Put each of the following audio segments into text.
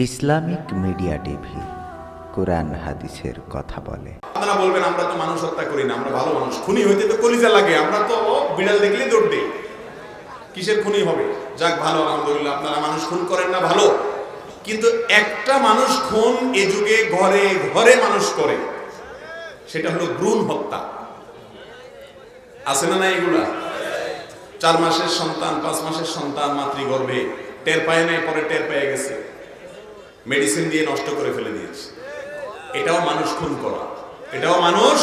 Islamic media TV কোরআন হাদিসের কথা বলে। আপনারা বলবেন আমরা তো মানুষ হত্যা করি না, আমরা ভালো মানুষ। খুনি হইতে তো কলিজা লাগে, আমরা তো বিড়াল দেখলেই দৌড় দিই। কিসের খুনি হবে? যাক ভালো, আলহামদুলিল্লাহ আপনারা মানুষ খুন করেন না, ভালো। কিন্তু একটা মানুষ খুন এ যুগে ঘরে ঘরে মানুষ করে, সেটা হলো ভ্রূণ হত্যা। আছে না না এগুলা? 4 মাসের সন্তান, 5 মাসের সন্তান মাতৃগর্ভে টের পায় নাই, পরে টের পেয়ে গেছে, মেডিসিন দিয়ে নষ্ট করে ফেলে দিয়েছে। এটাও মানুষ খুন করা, এটাও মানুষ।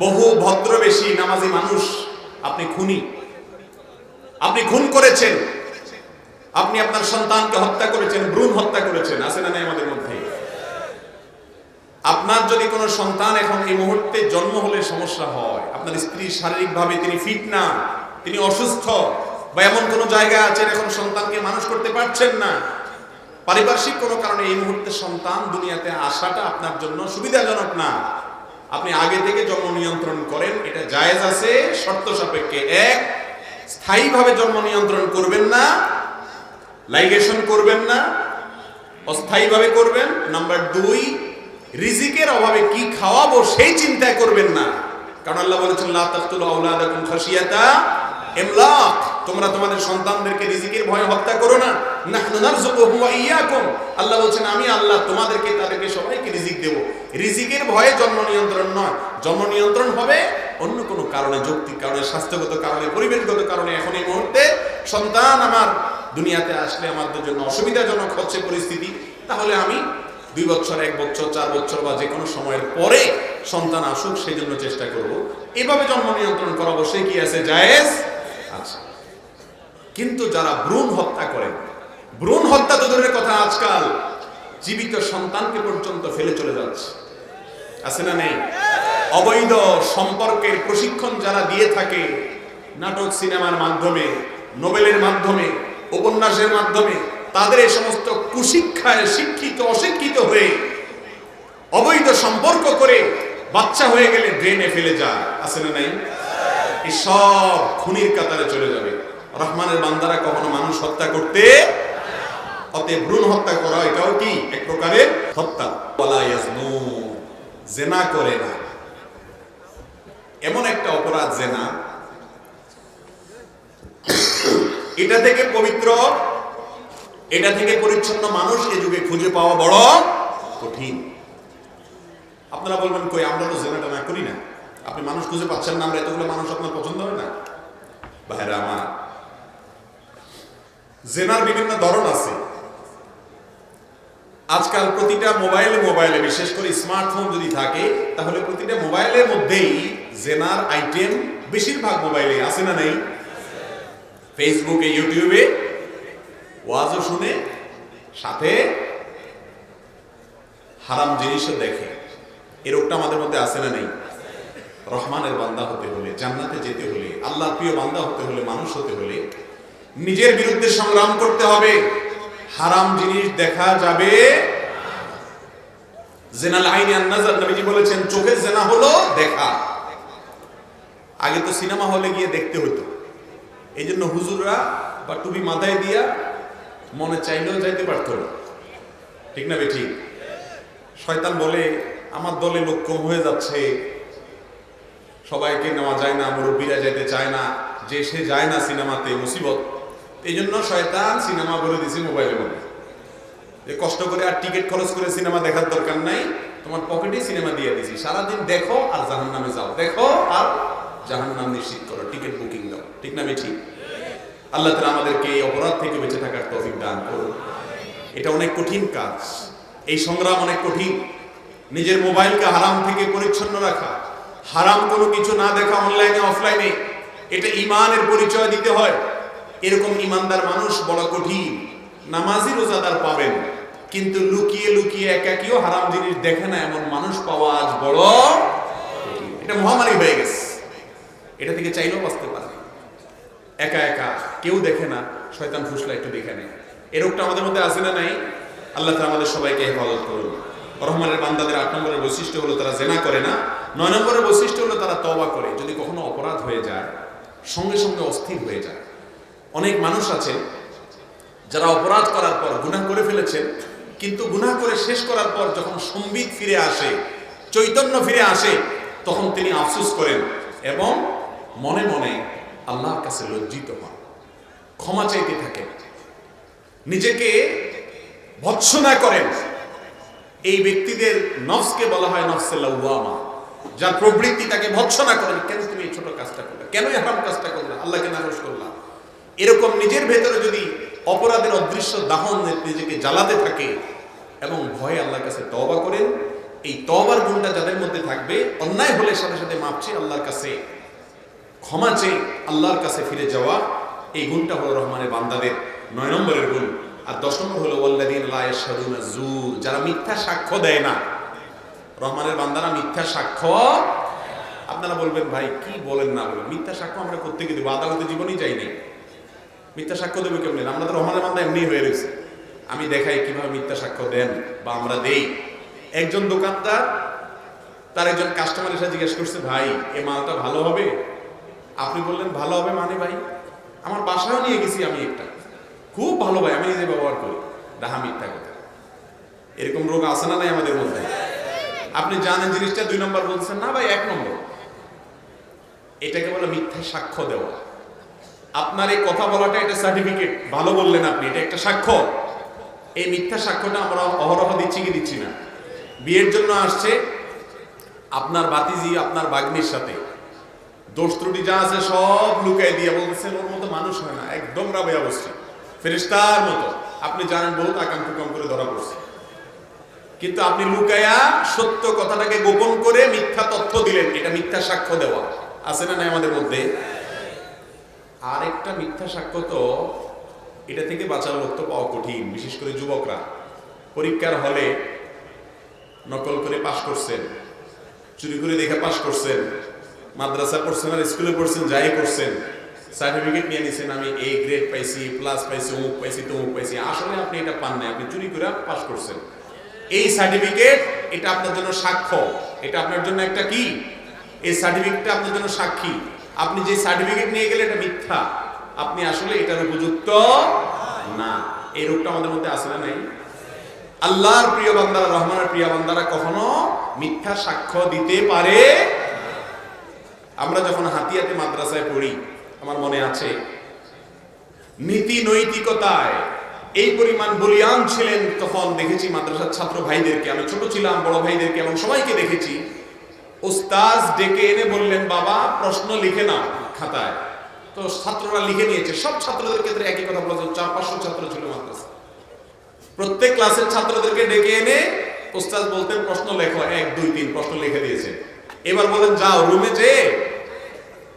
বহু ভদ্রবেশী নামাজি মানুষ আপনি খুনি, আপনি খুন করেছেন, আপনি আপনার সন্তানকে হত্যা করেছেন, ভ্রূণ হত্যা করেছেন। আছে না নাই আমাদের মধ্যে? আপনার যদি কোনো সন্তান এখন এই মুহূর্তে জন্ম হলে সমস্যা হয়, আপনার স্ত্রী শারীরিকভাবে তিনি ফিট না, তিনি অসুস্থ, বা এমন কোনো জায়গায় আছেন এখন সন্তানকে মানুষ করতে পারছেন না, পারিপার্শ্বিক কোনো কারণে এই মুহূর্তে সন্তান দুনিয়াতে আসাটা আপনার জন্য সুবিধাজনক না, আপনি আগে থেকে জন্ম নিয়ন্ত্রণ করেন, এটা জায়েজ আছে শর্ত সাপেক্ষে। 1, স্থায়ীভাবে জন্ম নিয়ন্ত্রণ করবেন না, লাইগেশন করবেন না, অস্থায়ীভাবে করবেন। নাম্বার 2, রিজিকের অভাবে কি খাওয়াবো সেই চিন্তা করবেন না, কারণ আল্লাহ বলেছেন লা তাকতুলু আওলাদাকুম খাশিয়াতা ইমলাক, তোমরা তোমাদের সন্তানদেরকে রিজিকের ভয়ে হত্যা করো না। নাহনু নারযুকুহুম ওয়া ইয়্যাকুম, আল্লাহ বলেছেন আমি আল্লাহ তোমাদেরকে তাদেরকে সবাইকে রিজিক দেব। রিজিকের ভয়ে জন্ম নিয়ন্ত্রণ নয়, জন্ম নিয়ন্ত্রণ হবে অন্য কোনো কারণে, যৌক্তিক কারণে, স্বাস্থ্যগত কারণে, পরিবেশগত কারণে। এখন এই মুহূর্তে সন্তান আমার দুনিয়াতে আসলে আমাদের জন্য অসুবিধাজনক হচ্ছে পরিস্থিতি, তাহলে আমি 2 বছর, 1 বছর, 4 বছর বা যে কোনো সময়ের পরে সন্তান আসুক সেই জন্য চেষ্টা করব। এভাবে জন্ম নিয়ন্ত্রণ করা অবশ্যই কি আছে, জায়েজ আছে। কিন্তু যারা ভ্রূণ হত্যা করেন, ভ্রূণ হত্যা তো দূরের কথা, আজকাল জীবিত সন্তানকে পর্যন্ত ফেলে চলে যাচ্ছে। আছে না নেই? অবৈধ সম্পর্কের প্রশিক্ষণ যারা দিয়ে থাকে, নাটক সিনেমার মাধ্যমে, নোবেলের মাধ্যমে, উপন্যাসের মাধ্যমে, তাদের এই সমস্ত কুশিক্ষায় শিক্ষিত অশিক্ষিত হয়ে অবৈধ সম্পর্ক করে বাচ্চা হয়ে গেলে ড্রেনে ফেলে যায়। আছে না নাই? এই সব খুনির কাতারে চলে যাবে। রহমানের বান্দারা কখনো মানুষ হত্যা করতে, অতএব ভ্রূণ হত্যা করা এটাও কি এক প্রকারের হত্যা। ওয়ালা ইয়াজনুন, জিনা করে না, এমন একটা অপরাধ জিনা, এটা থেকে পবিত্র, এটা থেকে পরিচ্ছন্ন মানুষ এ যুগে খুঁজে পাওয়া বড় কঠিন। আপনারা বলবেন কই আমরা তো জিনাটা না করি না, আপনি মানুষ খুঁজে পাচ্ছেন না, আমরা এতগুলো মানুষ আপনার পছন্দ হয় না? ভাইরা আমার, জিনার বিভিন্ন ধরন আছে। আজকাল প্রতিটা মোবাইলে, বিশেষ করে স্মার্টফোন যদি থাকে, তাহলে প্রতিটা মোবাইলের মধ্যেই জিনার আইটেম বেশিরভাগ মোবাইলে। আছে না নেই? ফেসবুকে, ইউটিউবে ওয়াজও শুনে, সাথে হারাম জিনিসও দেখে। এই রোগটা আমাদের মধ্যে আছে না নেই? রহমানের বান্দা হতে হলে, জান্নাতে যেতে হলে, আল্লাহর প্রিয় বান্দা হতে হলে, মানুষ হতে হলে নিজের বিরুদ্ধে সংগ্রাম করতে হবে। হারাম জিনিস দেখা যাবে। জিনাল আইনি আন নাযার, নবীজি বলেছেন চোখের জিনা হলো দেখা। আগে তো সিনেমা হলে গিয়ে দেখতে হতো, এই জন্য হুজুররা বা টুপি মাথায় দিয়া মনে চাইলেও যাইতে পারতো না। ঠিক না বেঠিক? শয়তান বলে আমার দলে লোক কম হয়ে যাচ্ছে, সবাইকে নেওয়া যায় না, মুরব্বীরা যেতে চায় না, যে সে যায় না সিনেমাতে, মুসিবত। এই জন্য শয়তান সিনেমা বলে দিয়েছে মোবাইলের মধ্যে, যে কষ্ট করে আর টিকিট খরচ করে সিনেমা দেখার দরকার নাই, তোমার পকেটে সিনেমা দিয়ে দিছি, সারাদিন দেখো আর জাহান্নামে যাও, দেখো আর জাহান্নাম নিশ্চিত করো, টিকিট বুকিং দাও। ঠিক না বেঠিক? আল্লাহ তাআলা আমাদেরকে এই অপরাধ থেকে বেঁচে থাকার তৌফিক দান করুন। এটা অনেক কঠিন কাজ, এই সংগ্রাম অনেক কঠিন। নিজের মোবাইলকে হারাম থেকে পরিচ্ছন্ন রাখা, হারাম কোনো কিছু না দেখা অনলাইনে অফলাইনে, এটা ঈমানের পরিচয় দিতে হয়। এরকম ঈমানদার মানুষ বড় কঠিন। নামাজি রোজাদার পাবেন, কিন্তু লুকিয়ে লুকিয়ে একাকিও হারাম জিনিস দেখে না এমন মানুষ পাওয়া আজ বড় কঠিন। এটা মহামারী হয়ে গেছে, এটা থেকে চাইলেও বাঁচতে পারে। একা একা কেউ দেখে না, শয়তান ফুসলা একটু দেখে নেয়। এই রোগটা আমাদের মধ্যে আছে না নাই? আল্লাহ তাআলা আমাদের সবাইকে হেফাজত করুন। রহমানের বান্দাদের 8 নম্বরের বৈশিষ্ট্য হলো তারা জিনা করে না। 9 নম্বরের বৈশিষ্ট্য হলো তারা তওবা করে। যদি কখনো অপরাধ হয়ে যায় সঙ্গে সঙ্গে অস্থির হয়ে যায়। অনেক মানুষ আছে যারা অপরাধ করার পর গুনাহ করে ফেলেছেন, কিন্তু গুনাহ করে শেষ করার পর যখন সম্বিত ফিরে আসে, চৈতন্য ফিরে আসে, তখন তিনি আফসোস করেন এবং মনে মনে আল্লাহর কাছে লজ্জিত হন, ক্ষমা চাইতে থাকেন, নিজেকে ভৎসনা করেন। এই ব্যক্তিদের নফসকে বলা হয় নফসে লাওয়ামা, যার প্রবৃত্তি তাকে ভৎসনা করেন, কেন তুমি এই ছোট কাজটা করলে, কেন এই হারাম কাজটা করলে, আল্লাহকে নারাজ করলাম। এরকম নিজের ভেতরে যদি অপরাধের অদৃশ্য দাহন নিজেকে জ্বালাতে থাকে এবং ভয়ে আল্লাহর কাছে তওবা করেন, এই তওবার গুণটা যাদের মধ্যে থাকবে, অন্যায় হলে সাথে সাথে মাপ চেয়ে আল্লাহর কাছে ক্ষমা চেয়ে আল্লাহর কাছে ফিরে যাওয়া, এই গুণটা হলো রহমানের বান্দাদের 9 নম্বরের গুণ। আর 10 নম্বর হলো ওয়াল্লাযীনা লা ইয়াশহাদুনা যুর, যারা মিথ্যা সাক্ষ্য দেয় না। রহমানের বান্দারা মিথ্যা সাক্ষ্য, আপনারা বলবেন ভাই কি বলেন না বলেন, মিথ্যা সাক্ষ্য আমরা কোত্থেকে দেবো, আদালতে জীবনই যাই নাই, মিথ্যা সাক্ষ্য দেবে কেমন? আমরা তো রহমানের বান্দা এমনি হয়ে রয়েছে। আমি দেখাই কিভাবে মিথ্যা সাক্ষ্য দেন বা আমরা দেই। একজন দোকানদার তার একজন কাস্টমার এসে জিজ্ঞেস করছে, ভাই এই মালটা ভালো হবে? আপনি বললেন ভালো হবে মানে ভাই, আমার বাসায় নিয়ে গেছি আমি একটা, খুব ভালো ভাই, আমি নিজে ব্যবহার করি। ডাহা মিথ্যা কথা। এরকম রোগ আছে না নাই আমাদের মধ্যে? আপনি জানেন জিনিসটা 2 নম্বর বলছেন, না ভাই 1 নম্বর। এটাকে বলে মিথ্যা সাক্ষ্য দেওয়া। আপনার এই কথা বলাটা এটা সার্টিফিকেট, ভালো বললেন আপনি, এটা একটা সাক্ষ্য। এই মিথ্যা সাক্ষ্যটা আমরা অহরহ দিচ্ছি কি দিচ্ছি না? বিয়ের জন্য আসছে আপনার ভাতিজি আপনার ভাগ্নির সাথে, দোষ ত্রুটি যা আছে সব লুকাই দিয়ে বলতেছেন ওর মতো মানুষ হয় না, একদম রাবে অবস্থা, ফেরেশতার মতো। আপনি জানেন বহুত আকাম কুকাম করে ধরা পড়ছে, কিন্তু আপনি লুকায়া সত্য কথাটাকে গোপন করে মিথ্যা তথ্য দিলেন, এটা মিথ্যা সাক্ষ্য দেওয়া। আছে না নাই আমাদের মধ্যে? আর একটা মিথ্যা সাক্ষ্য, তো এটা থেকে বাঁচার লোক তো পাওয়া কঠিন, বিশেষ করে যুবকরা। পরীক্ষার হলে নকল করে পাশ করছেন, চুরি করে দেখে পাশ করছেন, মাদ্রাসা পড়ছেন আর স্কুলে পড়ছেন, যাই করছেন, সার্টিফিকেট নিয়ে নিছেন, আমি এই গ্রেড পাইছি, প্লাস পাইছি, অমুক পাইছি, তমুক পাইছি। আসলে আপনি এটা পান নাই, আপনি চুরি করে পাশ করছেন। এই সার্টিফিকেট, এটা আপনার জন্য সাক্ষ্য, এটা আপনার জন্য একটা কি, এই সার্টিফিকেটটা আপনার জন্য সাক্ষী। আপনি যে সার্টিফিকেট নিয়ে গেলে এটা মিথ্যা, আপনি আসলে এটার উপযুক্ত না। এই রোগটা আমাদের মধ্যে আছে না নাই? আল্লাহর প্রিয় বান্দারা, রহমানের প্রিয় বান্দারা কখনো মিথ্যা সাক্ষ্য দিতে পারে। আমরা যখন হাতিয়াতে মাদ্রাসায় পড়ি, আমার মনে আছে নীতি নৈতিকতায় এই পরিমাণ বলিয়ান ছিলেন, তখন দেখেছি মাদ্রাসার ছাত্র ভাইদেরকে, আমি ছোট ছিলাম, বড় ভাইদেরকে এবং সবাইকে দেখেছি, ওস্তাদ ডেকে এনে বললেন, বাবা প্রশ্ন লিখে নাও খাতায়। তো ছাত্ররা লিখে নিয়েছে, সব ছাত্রদের ক্ষেত্রে একই কথা বলা, 400-500 ছাত্র ছিল মাদ্রাসা। প্রত্যেক ক্লাসের ছাত্রদেরকে ডেকে এনে ওস্তাদ বলতেন প্রশ্ন লেখো, 1, 2, 3 প্রশ্ন লিখে দিয়েছে। এবার বলেন যাও রুমে যে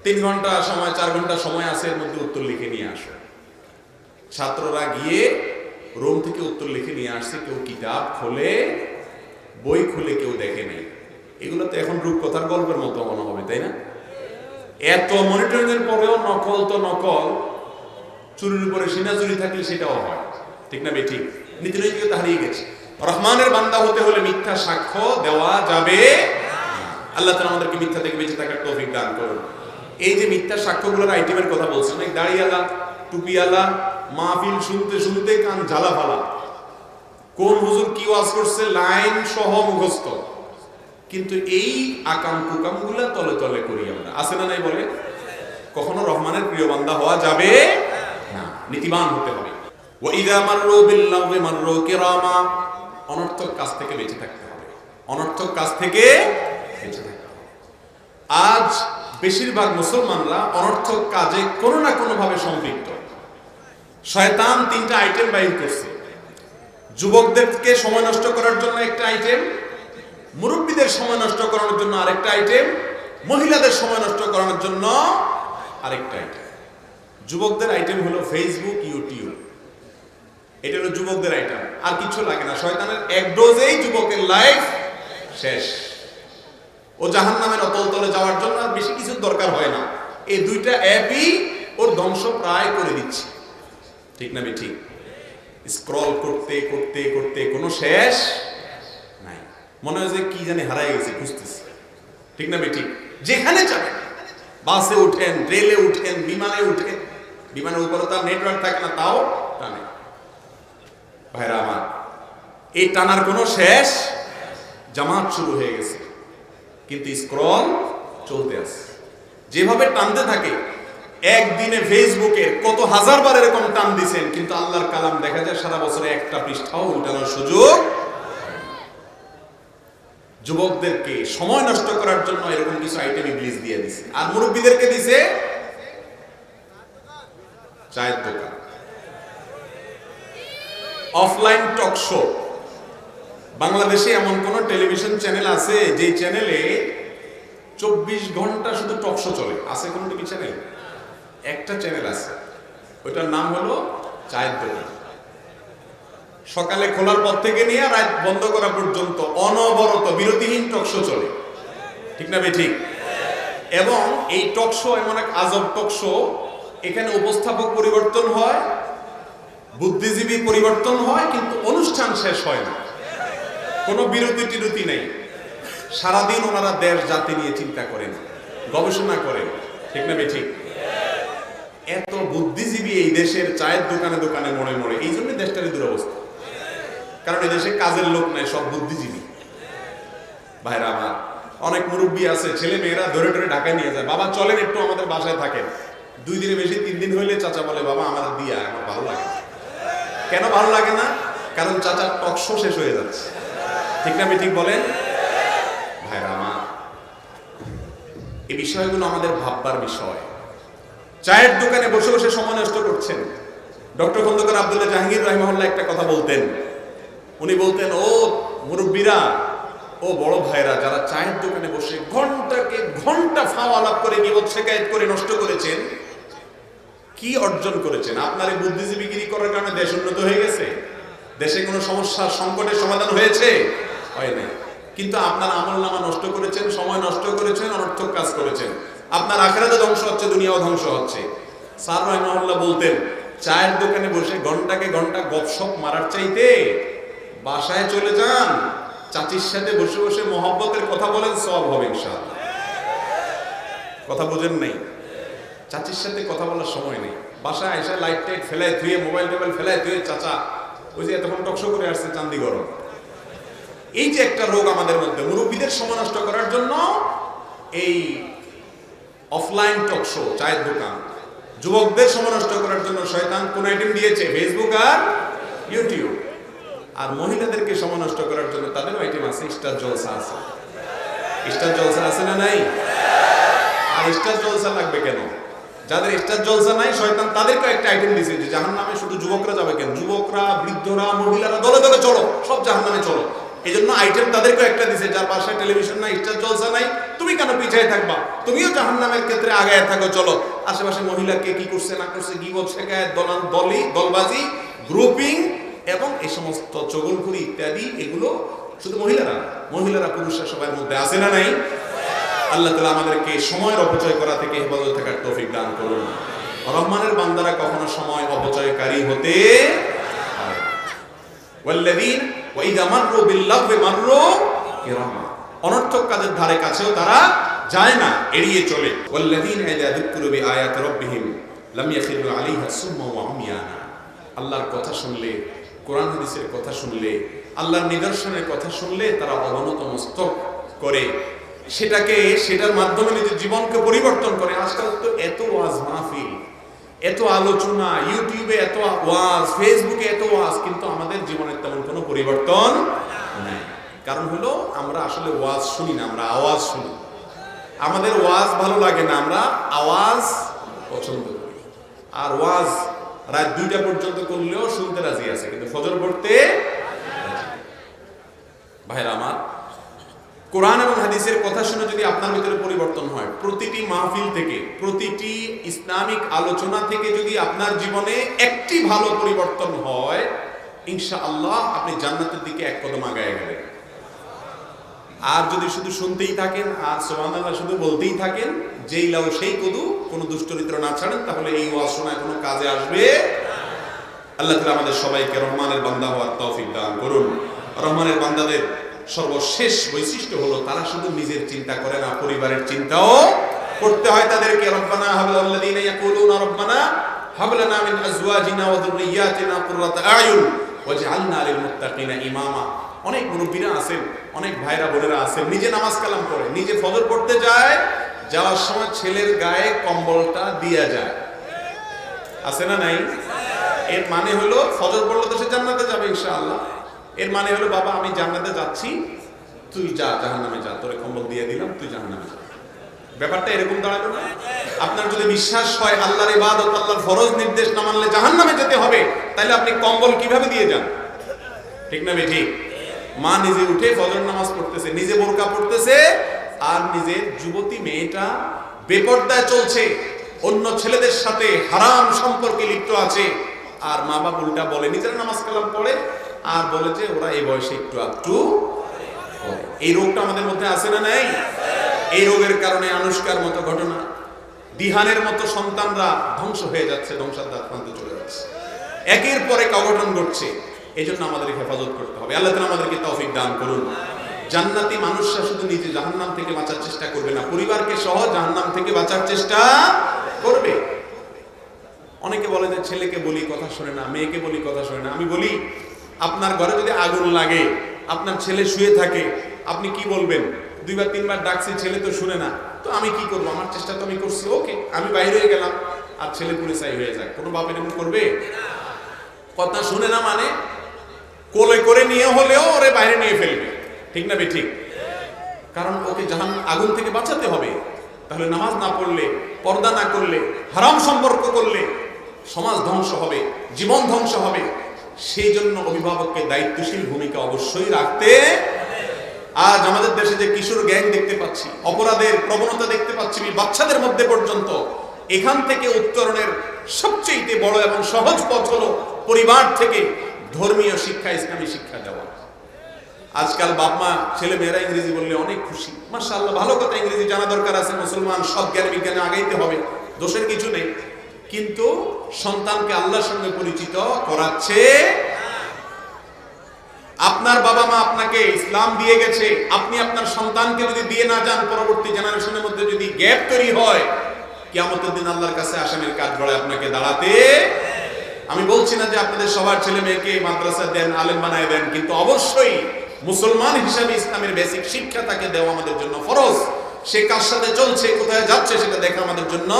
3 ঘন্টা সময়, 4 ঘন্টা সময় আছে, এর মধ্যে উত্তর লিখে নিয়ে আসো। ছাত্ররা গিয়ে রুম থেকে উত্তর লিখে নিয়ে আসছে, কেউ কিতাব খোলে, বই খুলে কেউ দেখে নেই। এগুলো তো এখন রূপকথার গল্পের মতো মনে হবে, তাই না? এত মনিটরিং এর পরেও নকল তো নকল, চুরির উপরে সিনা চুরি থাকলে সেটাও হয়, ঠিক না বে ঠিক? নীতি নৈতিকতা হারিয়ে গেছে। রহমানের বান্দা হতে হলে মিথ্যা সাক্ষ্য দেওয়া যাবে। আল্লাহ তাআলা আমাদেরকে মিথ্যা থেকে বেঁচে থাকার তৌফিক দান করুন। এই যে মিথ্যা সাক্ষ্যগুলোর আইটেমের কথা বলছেন, অনেক দাড়িওয়ালা, টুপিওয়ালা, মাহফিল শুনতে শুনতে কান ঝালা ফালা, কোন হুজুর কি ওয়াজ করছে লাইন সহ মুখস্থ, কিন্তু এই আকাম কুকাম গুলা তলে তলে করি আমরা, আছে না নাই বলে? কখনো রহমানের প্রিয় বান্দা হওয়া যাবে না, নীতিবান হতে হবে। ওয়া ইযা মাররু বিল লাগwi মাররু কিরামা, অনর্থক কাজ থেকে বেঁচে থাকতে হবে, অনর্থক কাজ থেকে বেঁচে থাকতে হবে। আজ বেশিরভাগ মুসলমানরা অনর্থক কাজে কোনো না কোনো ভাবে সম্পৃক্ত। শয়তান 3টা আইটেম বাইর করছে। যুবকদেরকে সময় নষ্ট করার জন্য একটা আইটেম, মুরব্বীদের সময় নষ্ট করানোর জন্য আরেকটা আইটেম, মহিলাদের সময় নষ্ট করানোর জন্য আরেকটা আইটেম। যুবকদের আইটেম হলো ফেসবুক, ইউটিউব, এটা হলো যুবকদের আইটেম, আর কিছু লাগে না। শয়তানের এক ডোজেই যুবকের লাইফ শেষ। ও জাহান্নামের অতল তলে যাওয়ার জন্য আর বেশি কিছু দরকার হয় না, এই 2টা অ্যাপই ওর ধ্বংস প্রায় করে দিচ্ছে, ঠিক না বে ঠিক? স্ক্রল করতে করতে করতে কোনো শেষ নাই, মনে হয় যে কি জানি হারাই গেছে, খুঁজতেছে, ঠিক না বে ঠিক? যেখানে যাবেন, বাসে উঠেন, রেলে উঠেন, বিমানে উঠেন, বিমানের উপরে তার নেটওয়ার্ক থাকে না, তাও টানে। ভাইরা আমার, এই টানার কোনো শেষ, জামাত শুরু হয়ে গেছে কিন্তু স্ক্রল চলতে আছে। যেভাবে টানতে থাকে, একদিনে ফেসবুকে কত হাজারবার এরকম টান দিছেন, কিন্তু আল্লাহর কালাম দেখা যায় সারা বছরে একটা পৃষ্ঠাও উল্টানোর সুযোগ। যুবকদেরকে সময় নষ্ট করার জন্য এরকম কিছু আইটেম ইবলিস দিয়ে দিছে, আর মুরব্বীদেরকে দিছে চায়ের দোকান, অফলাইন টক শো। বাংলাদেশে এমন কোন টেলিভিশন চ্যানেল আছে যে চ্যানেলে 24 ঘন্টা শুধু টক শো চলে? আছে কোন টিভি চ্যানেল? একটা চ্যানেল আছে, ওইটার নাম হলো চায়ের দোকান। সকালে খোলার পর থেকে নিয়ে রাত বন্ধ করা পর্যন্ত অনবরত বিরতিহীন টক শো চলে, ঠিক না ভাই? ঠিক। এবং এই টক শো এমন এক আজব টক শো, এখানে উপস্থাপক পরিবর্তন হয়, বুদ্ধিজীবী পরিবর্তন হয়, কিন্তু অনুষ্ঠান শেষ হয় না, কোনো বিরতি টিরতি নেই। সারাদিন ওনারা দেশ জাতি নিয়ে চিন্তা করেন, গবেষণা করেন, ঠিক না ভাই? ঠিক। এত বুদ্ধিজীবী এই দেশের চায়ের দোকানে দোকানে মনে মনে, এই জন্য দেশটার দুরবস্থা, কারণ এই দেশে কাজের লোক নাই, সব বুদ্ধিজীবী। ভাইরা আমার, অনেক মুরব্বী আছে, ছেলে মেয়েরা ধরে ধরে ঢাকায় নিয়ে যায়, বাবা চলেন একটু আমাদের বাসায় থাকেন। 2 দিনের বেশি 3 দিন হইলে চাচা বলে, বাবা আমাদের দিয়া, আমার ভালো লাগে। কেন ভালো লাগে না? কারণ চাচার টক শো শেষ হয়ে যাচ্ছে, ঠিক না? আমি ঠিক বলেন ভাইরা আমার, এই বিষয়গুলো আমাদের ভাববার বিষয়। চায়ের দোকানে বসে বসে সময় নষ্ট করছেন। ডক্টর খন্দকার আব্দুল্লাহ জাহাঙ্গীর রাহিমাহুল্লাহ একটা কথা বলতেন, উনি বলতেন, ও মুরব্বীরা, ও বড় ভাইরা, যারা চায়ের দোকানে বসে ঘন্টাকে ঘন্টা ফাওয়া লাভ করে গিবত শিকায়েত করে নষ্ট করেছেন, কি অর্জন করেছেন? আপনার এই বুদ্ধিজীবীগিরি করার কারণে দেশ উন্নত হয়ে গেছে? দেশে কোনো সমস্যা সংকটের সমাধান হয়েছে? হয় না। কিন্তু আপনার আমলনামা নষ্ট করেছেন, সময় নষ্ট করেছেন, অনর্থক কাজ করেছেন। আপনার আখিরাতও ধ্বংস হচ্ছে, দুনিয়াও ধ্বংস হচ্ছে। স্যার রাহিমাহুল্লাহ বলতেন, চায়ের দোকানে বসে ঘন্টাকে ঘন্টা গপসপ মারার চাইতে বাসায় চলে যান, চাচির সাথে বসে বসে মহব্বতের কথা বলেন, সওয়াব হবে ইনশাআল্লাহ। কথা বোঝেন নাই? চাচির সাথে কথা বলার সময় নেই, বাসায় এসে লাইট টাইট ফেলায় ধুয়ে, মোবাইল টোবাইল ফেলায় ধুয়ে, চাচা ওই যে এতক্ষণ টকশো করে আসছে চান্দি গরম। এই যে একটা রোগ আমাদের মধ্যে, মুরব্বীদের সময় নষ্ট করার জন্য এই অফলাইন টক শো, চায়ের দোকান। যুবকদের সময় নষ্ট করার জন্য শয়তান কোন আইটেম দিয়েছে? ফেসবুক আর ইউটিউব। আর মহিলাদেরকে সময় নষ্ট করার জন্য তাদেরও আইটেম আছে, স্টার জলসা আছে। স্টার জলসা আছে না নাই? আর স্টার জলসা লাগবে কেন? যাদের স্টার জলসা নাই, শয়তান তাদেরকে একটা আইটেম দিয়েছে যে জাহান্নামে শুধু যুবকরা যাবে কেন? যুবকরা, বৃদ্ধরা, মহিলারা দলে দলে চলো, সব জাহান্নামে চলো। এই জন্য আইটেম তাদেরকেও একটা দিছে, যার বাসায় টেলিভিশন নাই, স্টার জলসা নাই, তুমি কেন পিছিয়ে থাকবা? তুমিও জাহান্নামের ক্ষেত্রে আগায় থাকো, চলো। আশেপাশে মহিলা কে কি করছে না করছে, গিবত শিকায়েত, দলবাজি, গ্রুপিং এবং এই সমস্ত চগলখুরি ইত্যাদি, এগুলো শুধু মহিলারা পুরুষরা সবার মধ্যে আছে না নাই? আল্লাহ তাআলা আমাদেরকে সময়ের অপচয় করা থেকে হেফাজত থাকার তৌফিক দান করুন। রহমানের বান্দারা কখনো সময় অপচয়কারী হতে পারে না। ওয়াল্লাযীন ওয়া ইযা মাররু বিল-লাগবি মাররু কিরামা, অনর্থক কাজের ধারে কাছেও তারা যায় না, এড়িয়ে চলে। ওয়াল্লাযীনা ইযা যুকিরু বিআয়াতি রাব্বিহিম লাম ইয়াখিরু আলাইহা সুম্মা ওয়া উমিয়ানা, আল্লাহর কথা শুনলে, কোরআন হাদিসের কথা শুনলে, আল্লাহর নিদর্শনের কথা শুনলে তারা অবনত মস্তক করে সেটার মাধ্যমে নিজের জীবনকে পরিবর্তন করে। আজকাল তো এত ওয়াজ মাহফিল, এত আলোচনা, ইউটিউবে এত ওয়াজ, ফেসবুকে এত ওয়াজ, কিন্তু আমাদের জীবনের তেমন কোনো পরিবর্তন নাই। কারণ হলো আমরা আসলে ওয়াজ শুনি না, আমরা আওয়াজ শুনি। আমাদের ওয়াজ ভালো লাগে না, আমরা আওয়াজ পছন্দ করি। আর ওয়াজ রাত 2টা পর্যন্ত করলেও শুনতে রাজি আছে, কিন্তু ফজর পড়তে ভাইরা আমার, কোরআন এবং হাদিসের কথা শুনে যদি আপনার ভিতরে পরিবর্তন হয়, প্রতিটি মাহফিল থেকে, প্রতিটি ইসলামিক আলোচনা থেকে যদি আপনার জীবনে একটি ভালো পরিবর্তন হয়, ইনশাআল্লাহ আপনি জান্নাতের দিকে এক কদম আগায় গেলেন। আর যদি শুধু শুনতেই থাকেন আর সুবহানাল্লাহ শুধু বলতেই থাকেন, যেই লাউ সেই কদু, কোনো দুশ্চরিত্র না ছাড়েন, তাহলে এই ওয়াজ শোনায় কোনো কাজে আসবে। আল্লাহ তাআলা আমাদের সবাইকে রহমানের বান্দা হওয়ার তৌফিক দান করুন। রহমানের বান্দাদের সর্বশেষ বৈশিষ্ট্য হলো তারা শুধু নিজের চিন্তা করে না, পরিবারের চিন্তাও করতে হয় তাদেরকে। রব্বানা হাবলাল্লাযীনা ইয়াকুলুনা রব্বানা হাবলানা মিন আজওয়াজিনা ওয়া যুররিয়্যাতিনা কুররাতা আয়ুন ওয়াজআলনা লিল মুত্তাকিনা ইমামা। অনেক মুরব্বীরা আছেন, অনেক ভাইরা বোনেরা আছেন, নিজে নামাজ কালাম পড়ে, নিজে ফজর পড়তে যায়, যাওয়ার সময় ছেলের গায়ে কম্বলটা দিয়া যায়। আছে না নাই? এর মানে হলো ফজর পড়লে তো সে জান্নাতে যাবে ইনশাআল্লাহ। এর মানে হলো বাবা আমি জান্নাতে যাচ্ছি, তুই যা জাহান্নামে যা, তোরে কম্বল দিয়ে দিলাম, তুই জাহান্নামে যা। ব্যাপারটা এরকম দাঁড়াবে না? আপনার যদি বিশ্বাস হয় আল্লাহর ইবাদত, আল্লাহর ফরজ নির্দেশ না মানলে জাহান্নামে যেতে হবে, তাহলে আপনি কম্বল কিভাবে দিয়ে যান? ঠিক না বেঠিক? মা নিজে উঠে ফজর নামাজ পড়তেছে, নিজে বোরকা পড়তেছে, আর নিজের যুবতী মেয়েটা বেপরদায় চলছে, অন্য ছেলেদের সাথে হারাম সম্পর্কে লিপ্ত আছে, আর মা বাবা উল্টা বলে, নিজেরা নামাজ কালাম পড়ে আর বলে যে ওরা এই বয়সে একটু একটু। এই রোগটা আমাদের মধ্যে আছে না নাই? এই রোগের কারণে আনুষ্কার মতো ঘটনা, দিহানের মতো সন্তানরা ধ্বংস হয়ে যাচ্ছে, ধ্বংসার দ্বার প্রান্তে চলে যাচ্ছে, একের পর এক অঘটন ঘটছে। এই জন্য আমাদের হেফাজত করতে হবে। আল্লাহ তাআলা আমাদেরকে তৌফিক দান করুন। জান্নাতি মানুষরা শুধু নিজে জাহান্নাম থেকে বাঁচার চেষ্টা করবে না, পরিবারকে সহ জাহান্নাম থেকে বাঁচার চেষ্টা করবে। অনেকে বলে যে ছেলেকে বলি কথা শোনে না, মেয়েকে বলি কথা শোনে না। আমি বলি আপনার ঘরে যদি আগুন লাগে, আপনার ছেলে শুয়ে থাকে, আপনি কি বলবেন? দুইবার তিনবার ডাকছি, ছেলে তো শুনে না, তো আমি কি করবো? আমার চেষ্টা তো আমি করছি, ওকে আমি বাইরে হয়ে গেলাম, আর ছেলে পুলিশ হয়ে যায়। কোনো বাপ এরকম করবে? কথা শুনে না মানে কোলে করে নিয়ে হলেও ওরে বাইরে নিয়ে ফেলবে, ঠিক না ঠিক? কারণ ওকে আগুন থেকে বাঁচাতে হবে। তাহলে নামাজ না পড়লে, পর্দা না করলে, হারাম সম্পর্ক করলে সমাজ ধ্বংস হবে, জীবন ধ্বংস হবে। সেই জন্য অভিভাবককে দায়িত্বশীল ভূমিকা অবশ্যই রাখতে। আজ আমাদের দেশে যে কিশোর গ্যাং দেখতে পাচ্ছি, অপরাধের প্রবণতা দেখতে পাচ্ছি বাচ্চাদের মধ্যে পর্যন্ত, এখান থেকে উত্তরণের সবচেয়ে বড় এবং সহজ পথ হলো পরিবার থেকে ধর্মীয় শিক্ষা, ইসলামী শিক্ষা দেওয়া। আজকাল বাপ মা ছেলে মেয়েরা ইংরেজি বললে অনেক খুশি, মাশাআল্লাহ, ভালো কথা, ইংরেজি জানা দরকার আছে, মুসলমান সব জ্ঞান বিজ্ঞানে আগাইতে হবে, দোষের কিছু নেই। কিন্তু সন্তানকে আল্লাহর সঙ্গে পরিচিত করাচ্ছে আপনার বাবা মা, আপনাকে ইসলাম দিয়ে গেছে, আপনি আপনার সন্তানকে যদি দিয়ে না যান, পরবর্তী জেনারেশনের মধ্যে যদি গ্যাপ তৈরি হয়, কিয়ামতের দিন আল্লাহর কাছে আসামির কাজ গড়ায় আপনাকে দাঁড়াতে। আমি বলছি না যে আপনাদের সবার ছেলে মেয়েকে মাদ্রাসা দেন, আলেম বানায় দেন, কিন্তু অবশ্যই মুসলমান হিসাবে ইসলামের বেসিক শিক্ষা তাকে দেওয়া আমাদের জন্য ফরজ। সে কার সাথে চলছে, কোথায় যাচ্ছে, সেটা দেখা আমাদের জন্য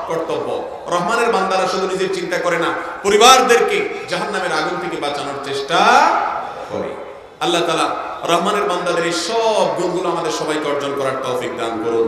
কর্তব্য। রহমানের বান্দারা শুধু নিজের চিন্তা করে না, পরিবারদেরকে জাহান্নামের আগুন থেকে বাঁচানোর চেষ্টা করে। আল্লাহ তাআলা রহমানের বান্দাদের এই সব গুণগুলো আমাদের সবাইকে অর্জন করার তৌফিক দান করুন।